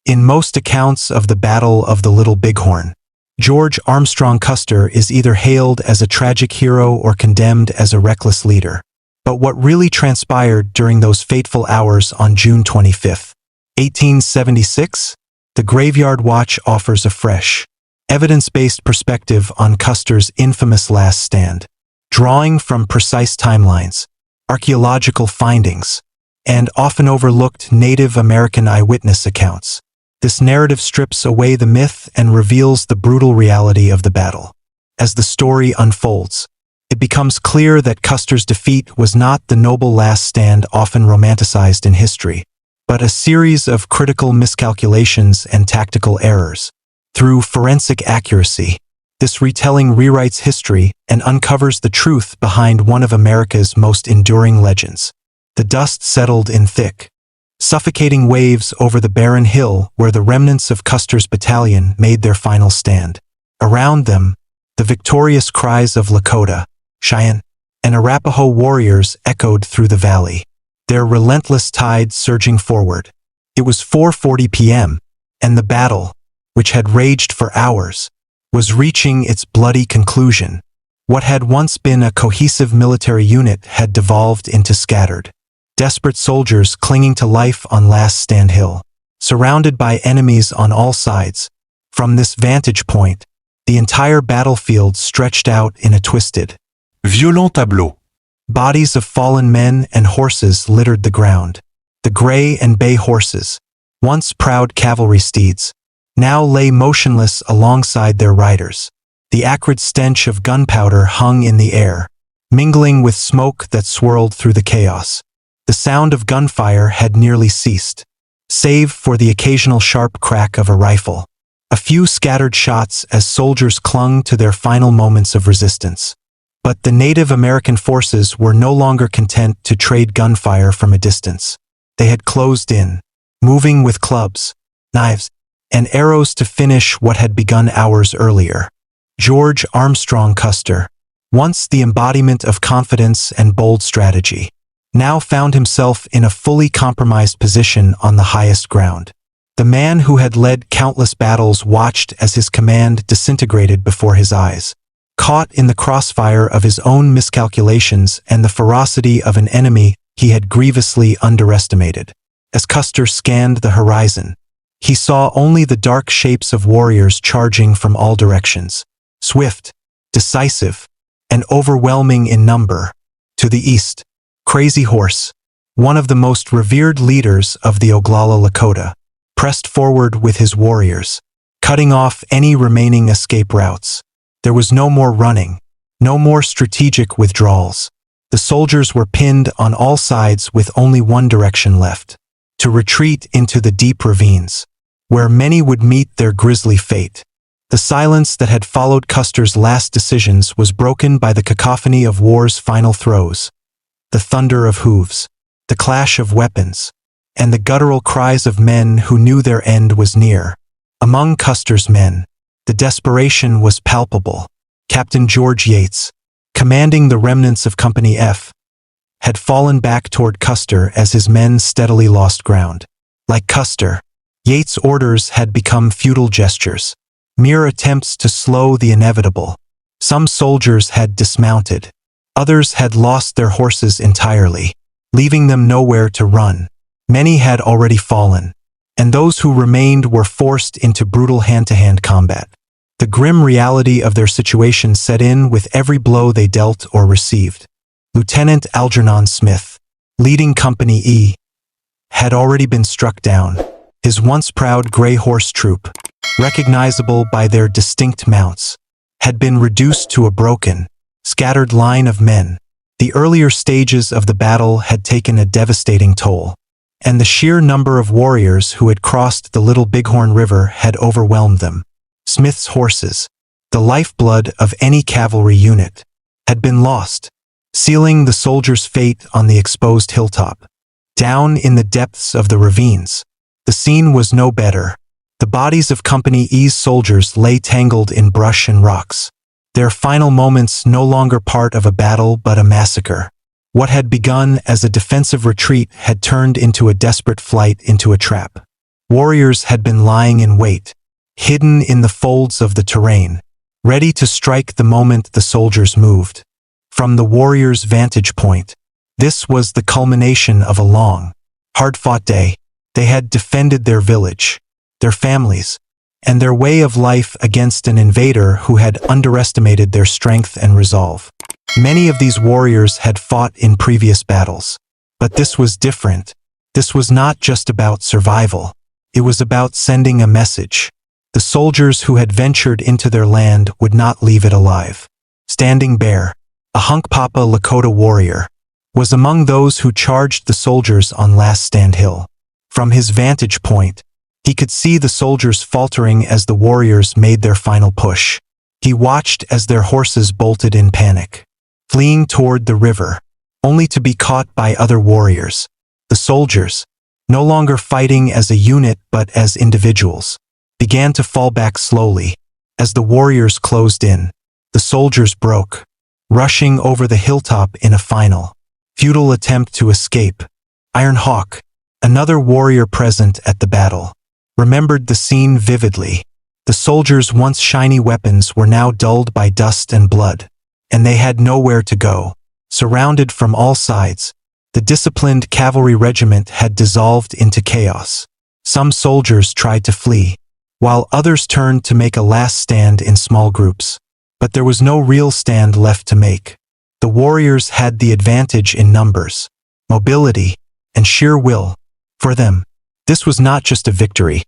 In most accounts of the Battle of the Little Bighorn, George Armstrong Custer is either hailed as a tragic hero or condemned as a reckless leader. But what really transpired during those fateful hours on June 25, 1876? The Graveyard Watch offers a fresh, evidence-based perspective on Custer's infamous last stand, drawing from precise timelines, archaeological findings, and often overlooked Native American eyewitness accounts. This narrative strips away the myth and reveals the brutal reality of the battle. As the story unfolds, it becomes clear that Custer's defeat was not the noble last stand often romanticized in history, but a series of critical miscalculations and tactical errors. Through forensic accuracy, this retelling rewrites history and uncovers the truth behind one of America's most enduring legends. The dust settled in thick, suffocating waves over the barren hill where the remnants of Custer's battalion made their final stand. Around them, the victorious cries of Lakota, Cheyenne, and Arapaho warriors echoed through the valley, their relentless tide surging forward. It was 4:40 p.m., and the battle, which had raged for hours, was reaching its bloody conclusion. What had once been a cohesive military unit had devolved into scattered, desperate soldiers clinging to life on Last Stand Hill, surrounded by enemies on all sides. From this vantage point, the entire battlefield stretched out in a twisted, violent tableau. Bodies of fallen men and horses littered the ground. The gray and bay horses, once proud cavalry steeds, now lay motionless alongside their riders. The acrid stench of gunpowder hung in the air, mingling with smoke that swirled through the chaos. The sound of gunfire had nearly ceased, save for the occasional sharp crack of a rifle. A few scattered shots as soldiers clung to their final moments of resistance. But the Native American forces were no longer content to trade gunfire from a distance. They had closed in, moving with clubs, knives, and arrows to finish what had begun hours earlier. George Armstrong Custer, once the embodiment of confidence and bold strategy, now found himself in a fully compromised position on the highest ground. The man who had led countless battles watched as his command disintegrated before his eyes, caught in the crossfire of his own miscalculations and the ferocity of an enemy he had grievously underestimated. As Custer scanned the horizon, he saw only the dark shapes of warriors charging from all directions, swift, decisive, and overwhelming in number. To the east, Crazy Horse, one of the most revered leaders of the Oglala Lakota, pressed forward with his warriors, cutting off any remaining escape routes. There was no more running, no more strategic withdrawals. The soldiers were pinned on all sides with only one direction left: to retreat into the deep ravines, where many would meet their grisly fate. The silence that had followed Custer's last decisions was broken by the cacophony of war's final throes: the thunder of hooves, the clash of weapons, and the guttural cries of men who knew their end was near. Among Custer's men, the desperation was palpable. Captain George Yates, commanding the remnants of Company F, had fallen back toward Custer as his men steadily lost ground. Like Custer, Yates' orders had become futile gestures, mere attempts to slow the inevitable. Some soldiers had dismounted. Others had lost their horses entirely, leaving them nowhere to run. Many had already fallen, and those who remained were forced into brutal hand-to-hand combat. The grim reality of their situation set in with every blow they dealt or received. Lieutenant Algernon Smith, leading Company E, had already been struck down. His once proud gray horse troop, recognizable by their distinct mounts, had been reduced to a broken, scattered line of men. The earlier stages of the battle had taken a devastating toll, and the sheer number of warriors who had crossed the Little Bighorn River had overwhelmed them. Smith's horses, the lifeblood of any cavalry unit, had been lost, sealing the soldiers' fate on the exposed hilltop. Down in the depths of the ravines, the scene was no better. The bodies of Company E's soldiers lay tangled in brush and rocks, their final moments no longer part of a battle but a massacre. What had begun as a defensive retreat had turned into a desperate flight into a trap. Warriors had been lying in wait, hidden in the folds of the terrain, ready to strike the moment the soldiers moved. From the warriors' vantage point, this was the culmination of a long, hard-fought day. They had defended their village, their families, and their way of life against an invader who had underestimated their strength and resolve. Many of these warriors had fought in previous battles, but this was different. This was not just about survival. It was about sending a message. The soldiers who had ventured into their land would not leave it alive. Standing Bear, a Hunkpapa Lakota warrior, was among those who charged the soldiers on Last Stand Hill. From his vantage point, he could see the soldiers faltering as the warriors made their final push. He watched as their horses bolted in panic, fleeing toward the river, only to be caught by other warriors. The soldiers, no longer fighting as a unit but as individuals, began to fall back slowly. As the warriors closed in, the soldiers broke, rushing over the hilltop in a final, futile attempt to escape. Iron Hawk, another warrior present at the battle, remembered the scene vividly. The soldiers' once shiny weapons were now dulled by dust and blood, and they had nowhere to go. Surrounded from all sides, the disciplined cavalry regiment had dissolved into chaos. Some soldiers tried to flee, while others turned to make a last stand in small groups. But there was no real stand left to make. The warriors had the advantage in numbers, mobility, and sheer will. For them, this was not just a victory.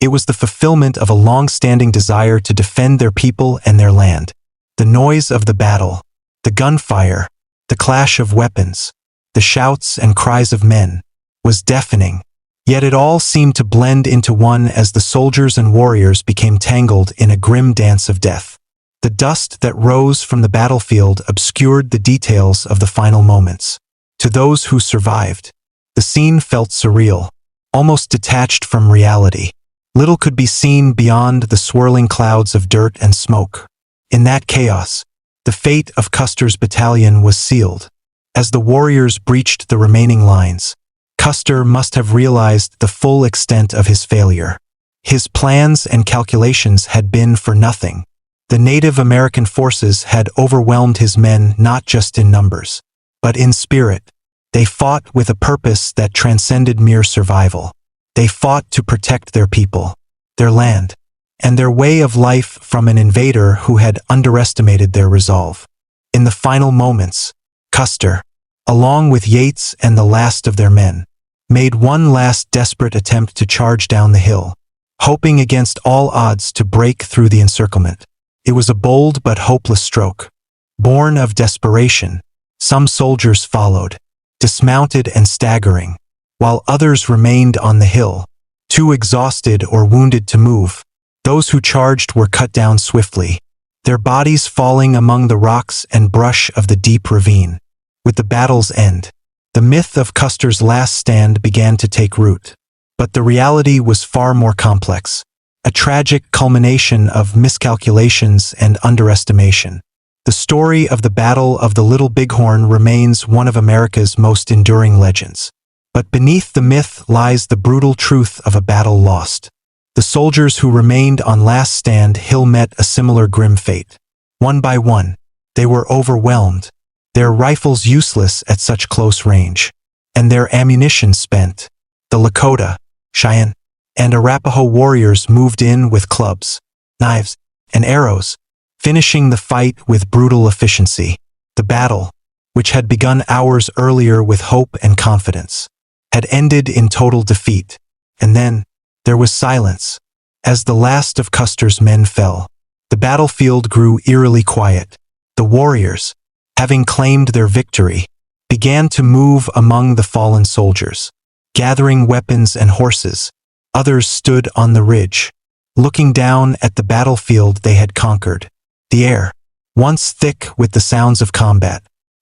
It was the fulfillment of a long-standing desire to defend their people and their land. The noise of the battle, the gunfire, the clash of weapons, the shouts and cries of men, was deafening. Yet it all seemed to blend into one as the soldiers and warriors became tangled in a grim dance of death. The dust that rose from the battlefield obscured the details of the final moments. To those who survived, the scene felt surreal, almost detached from reality. Little could be seen beyond the swirling clouds of dirt and smoke. In that chaos, the fate of Custer's battalion was sealed. As the warriors breached the remaining lines, Custer must have realized the full extent of his failure. His plans and calculations had been for nothing. The Native American forces had overwhelmed his men not just in numbers, but in spirit. They fought with a purpose that transcended mere survival. They fought to protect their people, their land, and their way of life from an invader who had underestimated their resolve. In the final moments, Custer, along with Yates and the last of their men, made one last desperate attempt to charge down the hill, hoping against all odds to break through the encirclement. It was a bold but hopeless stroke. Born of desperation, some soldiers followed, dismounted and staggering, while others remained on the hill, too exhausted or wounded to move. Those who charged were cut down swiftly, their bodies falling among the rocks and brush of the deep ravine. With the battle's end, the myth of Custer's last stand began to take root. But the reality was far more complex, a tragic culmination of miscalculations and underestimation. The story of the Battle of the Little Bighorn remains one of America's most enduring legends. But beneath the myth lies the brutal truth of a battle lost. The soldiers who remained on Last Stand Hill met a similar grim fate. One by one, they were overwhelmed, their rifles useless at such close range, and their ammunition spent. The Lakota, Cheyenne, and Arapaho warriors moved in with clubs, knives, and arrows, finishing the fight with brutal efficiency. The battle, which had begun hours earlier with hope and confidence, had ended in total defeat. And then, there was silence. As the last of Custer's men fell, the battlefield grew eerily quiet. The warriors, having claimed their victory, began to move among the fallen soldiers, gathering weapons and horses. Others stood on the ridge, looking down at the battlefield they had conquered. The air, once thick with the sounds of combat,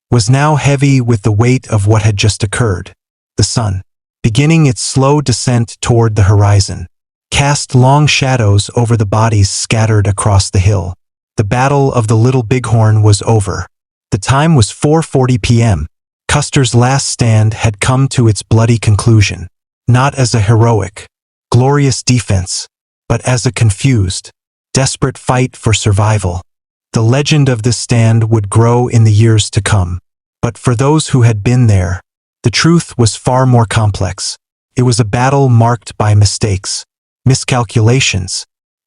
was now heavy with the weight of what had just occurred. The sun, beginning its slow descent toward the horizon, cast long shadows over the bodies scattered across the hill. The Battle of the Little Bighorn was over. The time was 4:40 p.m. Custer's last stand had come to its bloody conclusion, not as a heroic, glorious defense, but as a confused, desperate fight for survival. The legend of this stand would grow in the years to come. But for those who had been there, the truth was far more complex. It was a battle marked by mistakes, miscalculations,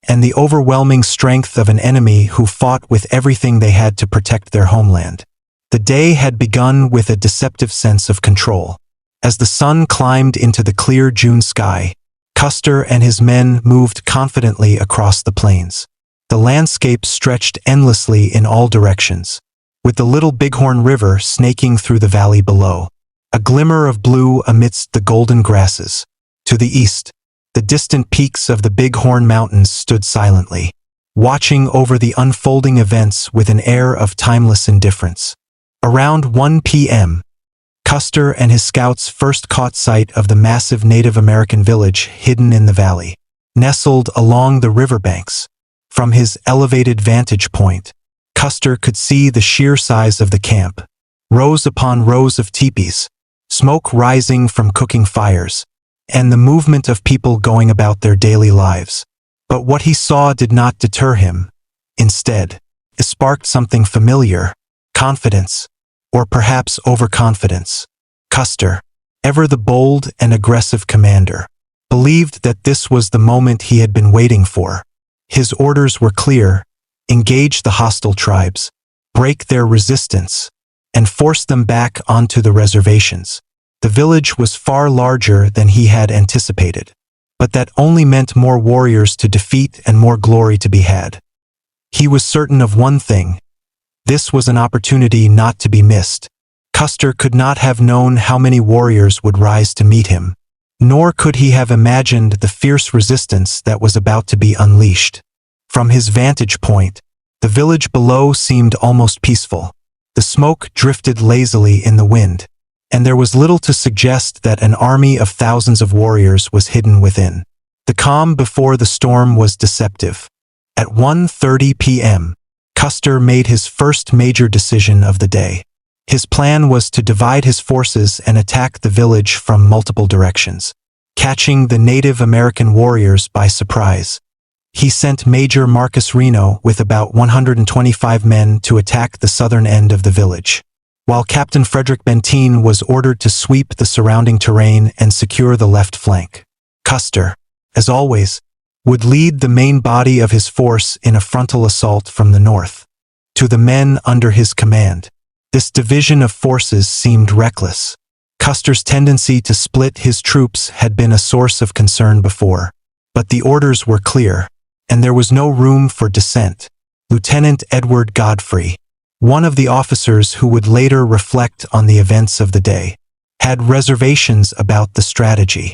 and the overwhelming strength of an enemy who fought with everything they had to protect their homeland. The day had begun with a deceptive sense of control. As the sun climbed into the clear June sky, Custer and his men moved confidently across the plains. The landscape stretched endlessly in all directions, with the Little Bighorn River snaking through the valley below, a glimmer of blue amidst the golden grasses. To the east, the distant peaks of the Bighorn Mountains stood silently, watching over the unfolding events with an air of timeless indifference. Around 1 p.m., Custer and his scouts first caught sight of the massive Native American village hidden in the valley, nestled along the riverbanks. From his elevated vantage point, Custer could see the sheer size of the camp, rows upon rows of teepees, smoke rising from cooking fires, and the movement of people going about their daily lives. But what he saw did not deter him. Instead, it sparked something familiar: confidence, or perhaps overconfidence. Custer, ever the bold and aggressive commander, believed that this was the moment he had been waiting for. His orders were clear: engage the hostile tribes, break their resistance, and force them back onto the reservations. The village was far larger than he had anticipated, but that only meant more warriors to defeat and more glory to be had. He was certain of one thing: this was an opportunity not to be missed. Custer could not have known how many warriors would rise to meet him, nor could he have imagined the fierce resistance that was about to be unleashed. From his vantage point, the village below seemed almost peaceful. The smoke drifted lazily in the wind, and there was little to suggest that an army of thousands of warriors was hidden within. The calm before the storm was deceptive. At 1:30 p.m., Custer made his first major decision of the day. His plan was to divide his forces and attack the village from multiple directions, catching the Native American warriors by surprise. He sent Major Marcus Reno with about 125 men to attack the southern end of the village, while Captain Frederick Benteen was ordered to sweep the surrounding terrain and secure the left flank. Custer, as always, would lead the main body of his force in a frontal assault from the north. To the men under his command, this division of forces seemed reckless. Custer's tendency to split his troops had been a source of concern before, but the orders were clear, and there was no room for dissent. Lieutenant Edward Godfrey, one of the officers who would later reflect on the events of the day, had reservations about the strategy.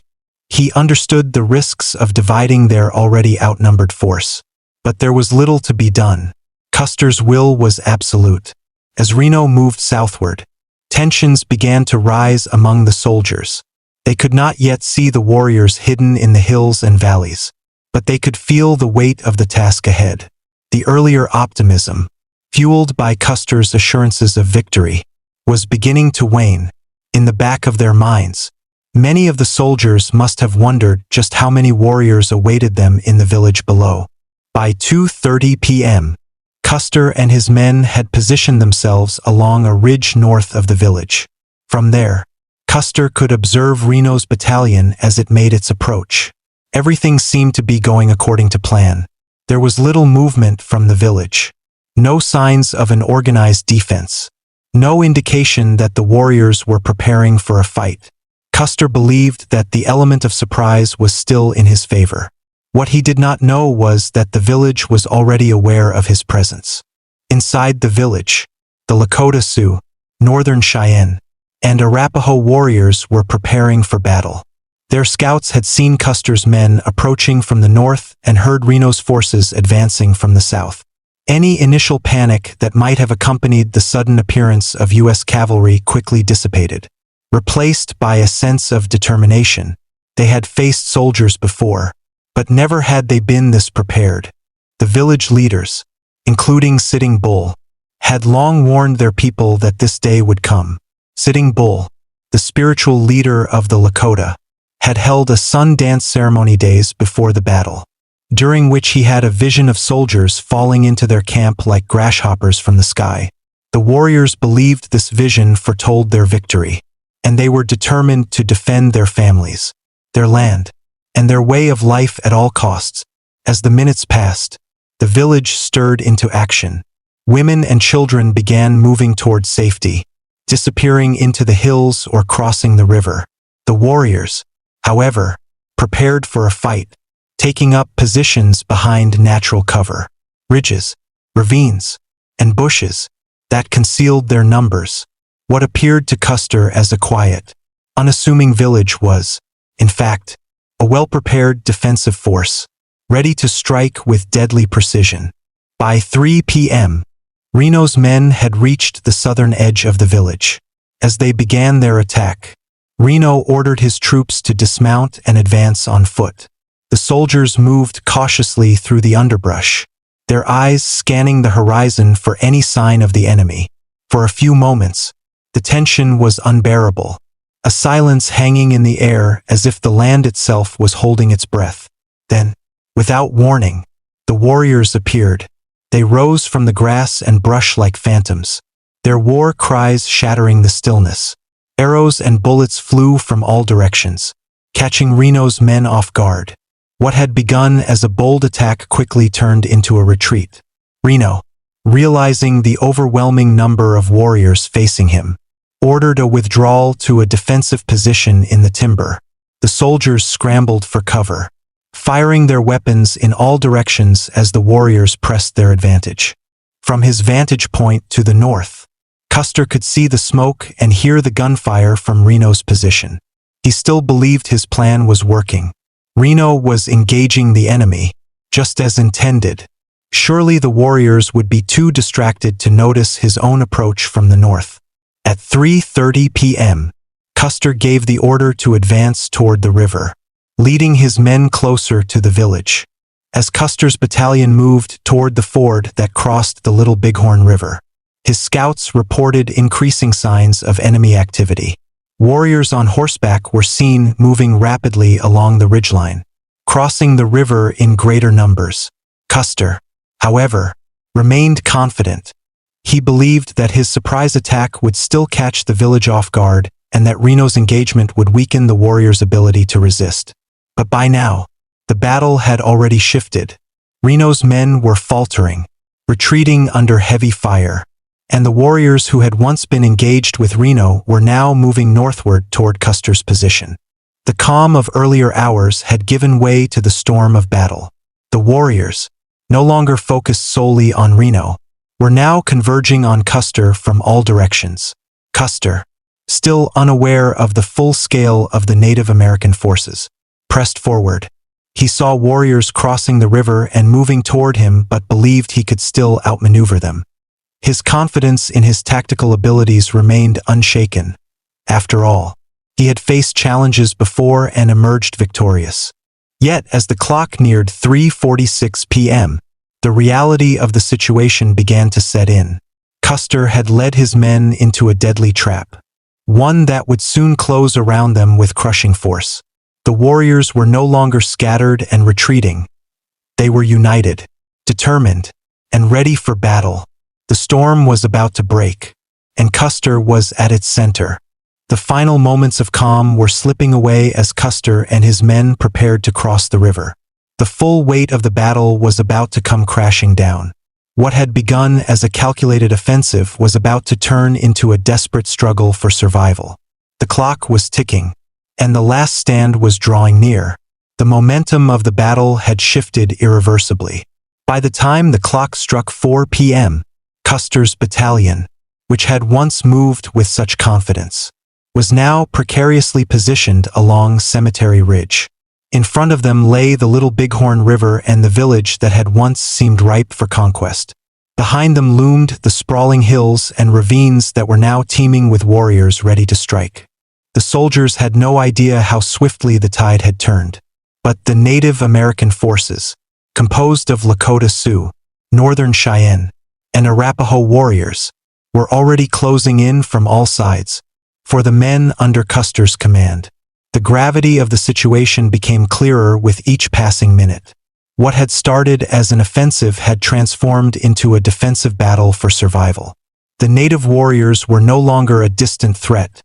He understood the risks of dividing their already outnumbered force, but there was little to be done. Custer's will was absolute. As Reno moved southward, tensions began to rise among the soldiers. They could not yet see the warriors hidden in the hills and valleys, but they could feel the weight of the task ahead. The earlier optimism, fueled by Custer's assurances of victory, was beginning to wane. In the back of their minds, many of the soldiers must have wondered just how many warriors awaited them in the village below. By 2:30 p.m., Custer and his men had positioned themselves along a ridge north of the village. From there, Custer could observe Reno's battalion as it made its approach. Everything seemed to be going according to plan. There was little movement from the village, no signs of an organized defense, no indication that the warriors were preparing for a fight. Custer believed that the element of surprise was still in his favor. What he did not know was that the village was already aware of his presence. Inside the village, the Lakota Sioux, Northern Cheyenne, and Arapaho warriors were preparing for battle. Their scouts had seen Custer's men approaching from the north and heard Reno's forces advancing from the south. Any initial panic that might have accompanied the sudden appearance of U.S. cavalry quickly dissipated, replaced by a sense of determination. They had faced soldiers before, but never had they been this prepared. The village leaders, including Sitting Bull, had long warned their people that this day would come. Sitting Bull, the spiritual leader of the Lakota, had held a sun dance ceremony days before the battle, during which he had a vision of soldiers falling into their camp like grasshoppers from the sky. The warriors believed this vision foretold their victory, and they were determined to defend their families, their land, and their way of life at all costs. As the minutes passed, the village stirred into action. Women and children began moving toward safety, disappearing into the hills or crossing the river. The warriors, however, prepared for a fight, taking up positions behind natural cover, ridges, ravines, and bushes that concealed their numbers. What appeared to Custer as a quiet, unassuming village was, in fact, a well-prepared defensive force, ready to strike with deadly precision. By 3 p.m., Reno's men had reached the southern edge of the village. As they began their attack, Reno ordered his troops to dismount and advance on foot. The soldiers moved cautiously through the underbrush, their eyes scanning the horizon for any sign of the enemy. For a few moments, the tension was unbearable, a silence hanging in the air as if the land itself was holding its breath. Then, without warning, the warriors appeared. They rose from the grass and brush like phantoms, their war cries shattering the stillness. Arrows and bullets flew from all directions, catching Reno's men off guard. What had begun as a bold attack quickly turned into a retreat. Reno, realizing the overwhelming number of warriors facing him, ordered a withdrawal to a defensive position in the timber. The soldiers scrambled for cover, firing their weapons in all directions as the warriors pressed their advantage. From his vantage point to the north, Custer could see the smoke and hear the gunfire from Reno's position. He still believed his plan was working. Reno was engaging the enemy, just as intended. Surely the warriors would be too distracted to notice his own approach from the north. At 3:30 p.m., Custer gave the order to advance toward the river, leading his men closer to the village. As Custer's battalion moved toward the ford that crossed the Little Bighorn River, his scouts reported increasing signs of enemy activity. Warriors on horseback were seen moving rapidly along the ridgeline, crossing the river in greater numbers. Custer, however, remained confident. He believed that his surprise attack would still catch the village off guard and that Reno's engagement would weaken the warriors' ability to resist. But by now, the battle had already shifted. Reno's men were faltering, retreating under heavy fire, and the warriors who had once been engaged with Reno were now moving northward toward Custer's position. The calm of earlier hours had given way to the storm of battle. The warriors, no longer focused solely on Reno, were now converging on Custer from all directions. Custer, still unaware of the full scale of the Native American forces, pressed forward. He saw warriors crossing the river and moving toward him but believed he could still outmaneuver them. His confidence in his tactical abilities remained unshaken. After all, he had faced challenges before and emerged victorious. Yet, as the clock neared 3:46 p.m., the reality of the situation began to set in. Custer had led his men into a deadly trap, one that would soon close around them with crushing force. The warriors were no longer scattered and retreating. They were united, determined, and ready for battle. The storm was about to break, and Custer was at its center. The final moments of calm were slipping away as Custer and his men prepared to cross the river. The full weight of the battle was about to come crashing down. What had begun as a calculated offensive was about to turn into a desperate struggle for survival. The clock was ticking, and the last stand was drawing near. The momentum of the battle had shifted irreversibly. By the time the clock struck 4 p.m., Custer's battalion, which had once moved with such confidence, was now precariously positioned along Cemetery Ridge. In front of them lay the Little Bighorn River and the village that had once seemed ripe for conquest. Behind them loomed the sprawling hills and ravines that were now teeming with warriors ready to strike. The soldiers had no idea how swiftly the tide had turned. But the Native American forces, composed of Lakota Sioux, Northern Cheyenne, and Arapaho warriors, were already closing in from all sides. For the men under Custer's command, The gravity of the situation became clearer with each passing minute. What had started as an offensive had transformed into a defensive battle for survival. The native warriors were no longer a distant threat.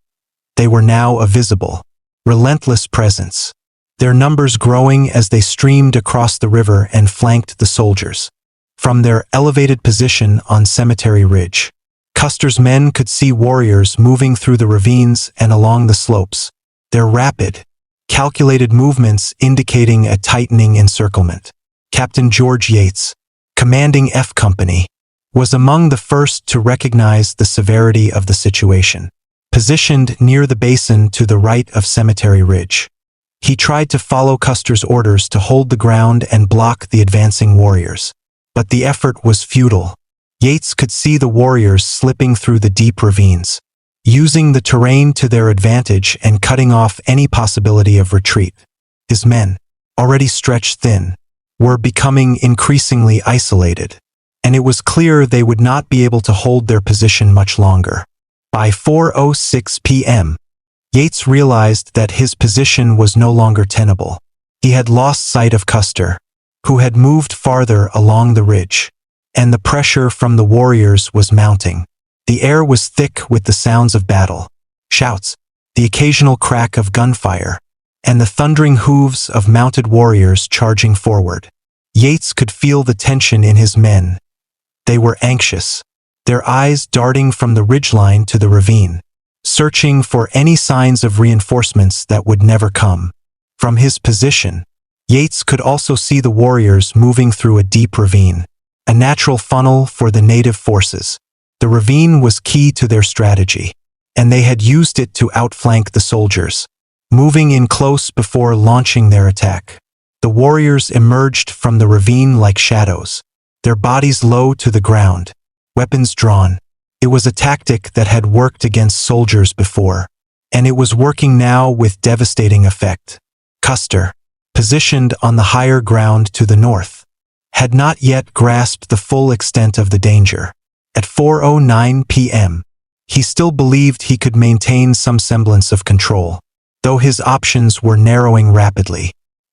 They were now a visible, relentless presence, their numbers growing as they streamed across the river and flanked the soldiers. From their elevated position on Cemetery Ridge, Custer's men could see warriors moving through the ravines and along the slopes, their rapid, calculated movements indicating a tightening encirclement. Captain George Yates, commanding F Company, was among the first to recognize the severity of the situation. Positioned near the basin to the right of Cemetery Ridge, he tried to follow Custer's orders to hold the ground and block the advancing warriors. But the effort was futile. Yates could see the warriors slipping through the deep ravines, using the terrain to their advantage and cutting off any possibility of retreat. His men, already stretched thin, were becoming increasingly isolated, and it was clear they would not be able to hold their position much longer. By 4:06 p.m., Yates realized that his position was no longer tenable. He had lost sight of Custer, who had moved farther along the ridge, and the pressure from the warriors was mounting. The air was thick with the sounds of battle, shouts, the occasional crack of gunfire, and the thundering hooves of mounted warriors charging forward. Yates could feel the tension in his men. They were anxious, their eyes darting from the ridgeline to the ravine, searching for any signs of reinforcements that would never come. From his position, Yates could also see the warriors moving through a deep ravine, a natural funnel for the native forces. The ravine was key to their strategy, and they had used it to outflank the soldiers, moving in close before launching their attack. The warriors emerged from the ravine like shadows, their bodies low to the ground, weapons drawn. It was a tactic that had worked against soldiers before, and it was working now with devastating effect. Custer, positioned on the higher ground to the north, had not yet grasped the full extent of the danger. At 4:09 p.m., he still believed he could maintain some semblance of control, though his options were narrowing rapidly.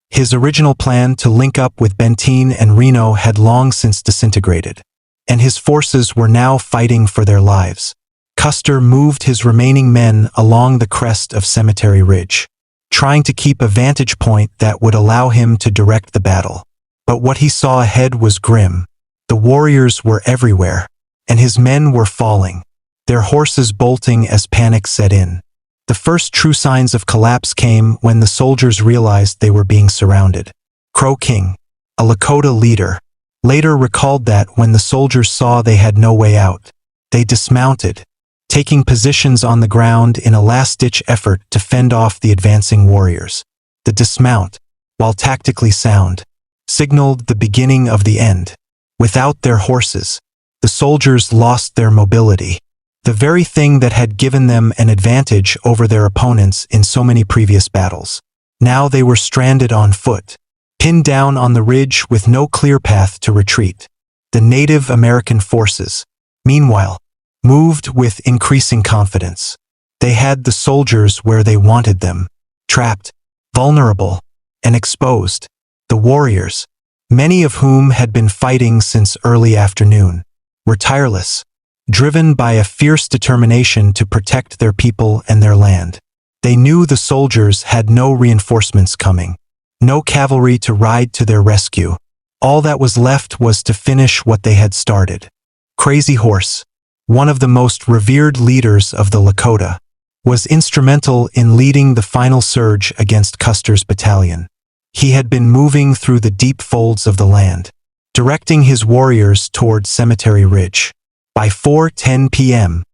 His original plan to link up with Benteen and Reno had long since disintegrated, and his forces were now fighting for their lives. Custer moved his remaining men along the crest of Cemetery Ridge, trying to keep a vantage point that would allow him to direct the battle. But what he saw ahead was grim. The warriors were everywhere, and his men were falling, their horses bolting as panic set in. The first true signs of collapse came when the soldiers realized they were being surrounded. Crow King, a Lakota leader, later recalled that when the soldiers saw they had no way out, they dismounted, taking positions on the ground in a last-ditch effort to fend off the advancing warriors. The dismount, while tactically sound, signaled the beginning of the end. Without their horses, the soldiers lost their mobility, the very thing that had given them an advantage over their opponents in so many previous battles. Now they were stranded on foot, pinned down on the ridge with no clear path to retreat. The Native American forces, meanwhile, moved with increasing confidence. They had the soldiers where they wanted them, trapped, vulnerable, and exposed. The warriors, many of whom had been fighting since early afternoon, were tireless, driven by a fierce determination to protect their people and their land. They knew the soldiers had no reinforcements coming, no cavalry to ride to their rescue. All that was left was to finish what they had started. Crazy Horse, one of the most revered leaders of the Lakota, was instrumental in leading the final surge against Custer's battalion. He had been moving through the deep folds of the land, directing his warriors toward Cemetery Ridge. By 4:10 p.m.,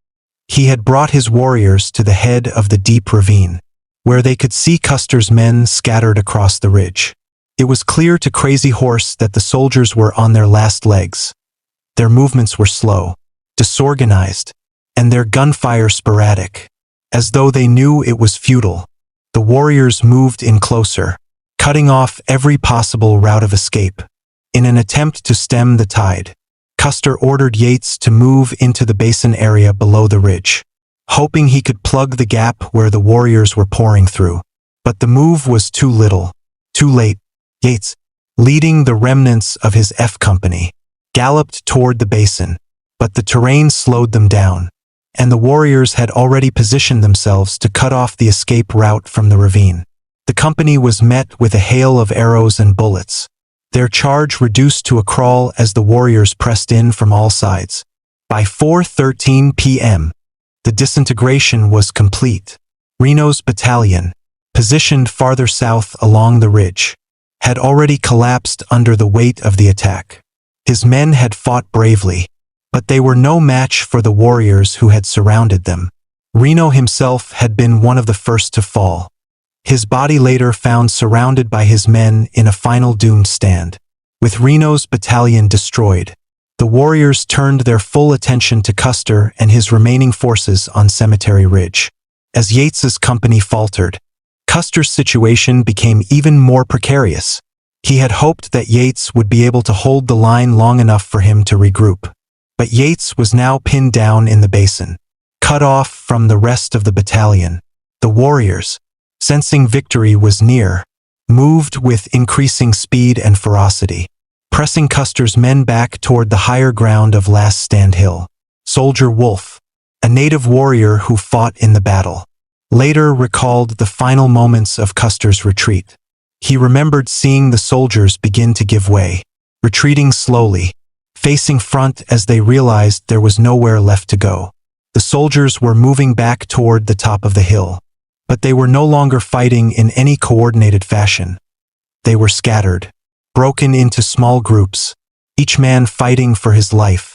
he had brought his warriors to the head of the deep ravine, where they could see Custer's men scattered across the ridge. It was clear to Crazy Horse that the soldiers were on their last legs. Their movements were slow, disorganized, and their gunfire sporadic. As though they knew it was futile, the warriors moved in closer, cutting off every possible route of escape. In an attempt to stem the tide, Custer ordered Yates to move into the basin area below the ridge, hoping he could plug the gap where the warriors were pouring through. But the move was too little. Too late. Yates, leading the remnants of his F Company, galloped toward the basin, but the terrain slowed them down, and the warriors had already positioned themselves to cut off the escape route from the ravine. The company was met with a hail of arrows and bullets, their charge reduced to a crawl as the warriors pressed in from all sides. By 4:13 p.m., the disintegration was complete. Reno's battalion, positioned farther south along the ridge, had already collapsed under the weight of the attack. His men had fought bravely, but they were no match for the warriors who had surrounded them. Reno himself had been one of the first to fall, his body later found surrounded by his men in a final doomed stand. With Reno's battalion destroyed, the warriors turned their full attention to Custer and his remaining forces on Cemetery Ridge. As Yates's company faltered, Custer's situation became even more precarious. He had hoped that Yates would be able to hold the line long enough for him to regroup. But Yates was now pinned down in the basin, cut off from the rest of the battalion. The warriors, sensing victory was near, moved with increasing speed and ferocity, pressing Custer's men back toward the higher ground of Last Stand Hill. Soldier Wolf, a native warrior who fought in the battle, later recalled the final moments of Custer's retreat. He remembered seeing the soldiers begin to give way, retreating slowly, facing front as they realized there was nowhere left to go. The soldiers were moving back toward the top of the hill, but they were no longer fighting in any coordinated fashion. They were scattered, broken into small groups, each man fighting for his life,